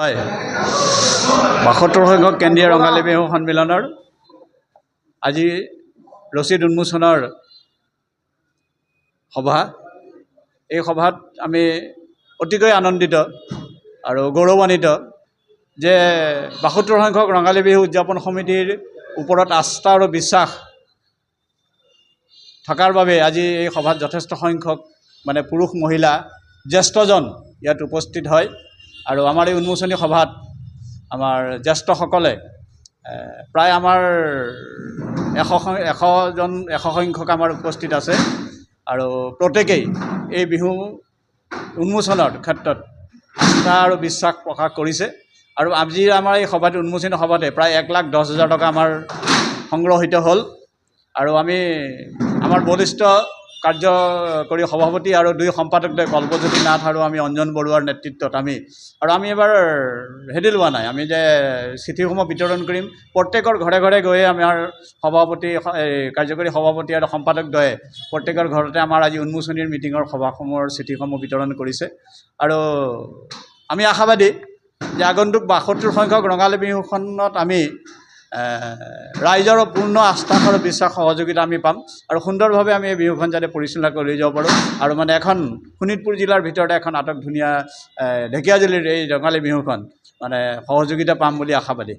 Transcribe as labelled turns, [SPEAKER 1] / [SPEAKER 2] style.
[SPEAKER 1] হয় ৭২ সংখ্যক কেন্দ্ৰীয় ৰঙালী বিহু সন্মিলনৰ আজি ৰচিদ উন্মোচনৰ সভা। এই সভাত আমি অতিকৈ আনন্দিত আৰু গৌৰৱান্বিত যে ৭২ সংখ্যক ৰঙালী বিহু উদযাপন সমিতিৰ ওপৰত আস্থা আৰু বিশ্বাস থকাৰ বাবে আজি এই সভাত যথেষ্ট সংখ্যক পুৰুষ মহিলা জ্যেষ্ঠজন ইয়াত উপস্থিত হয় আৰু আমাৰ এই উন্মোচনী সভাত আমাৰ জ্যেষ্ঠসকলে প্ৰায় আমাৰ ১০০ সংখ্যক আমাৰ উপস্থিত আছে আৰু প্ৰত্যেকেই এই বিহু উন্মোচনৰ ক্ষেত্ৰত আস্থা আৰু বিশ্বাস প্ৰকাশ কৰিছে আৰু আজি আমাৰ এই সভাটো উন্মোচনী সভাতে প্ৰায় ১,১০,০০০ টকা আমাৰ সংগ্ৰহিত হ'ল আৰু আমি আমাৰ বলিষ্ঠ কাৰ্যকৰী সভাপতি আৰু ২ সম্পাদকদ্বয় কল্পজ্যোতি নাথ আৰু আমি অঞ্জন বৰুৱাৰ নেতৃত্বত আমি এবাৰ হেৰি লোৱা নাই, আমি যে চিঠিসমূহ বিতৰণ কৰিম প্ৰত্যেকৰ ঘৰে ঘৰে গৈ আমাৰ সভাপতি কাৰ্যকৰী সভাপতি আৰু সম্পাদকদ্বয়ে প্ৰত্যেকৰ ঘৰতে আমাৰ আজি উন্মোচনীৰ মিটিঙৰ সভাসমূহৰ চিঠিসমূহ বিতৰণ কৰিছে আৰু আমি আশাবাদী যে আগন্তুক ৭২ সংখ্যক ৰঙালী বিহুখনত আমি ৰাইজৰ পূৰ্ণ আস্থা আৰু বিশ্বাস সহযোগিতা আমি পাম আৰু সুন্দৰভাৱে আমি এই বিহুখন যাতে পৰিচালনা কৰি লৈ যাব পাৰোঁ আৰু এখন শোণিতপুৰ জিলাৰ ভিতৰতে এখন আটক ধুনীয়া ঢেকীয়াজুলিৰ এই ৰঙালী বিহুখন সহযোগিতা পাম বুলি আশাবাদী।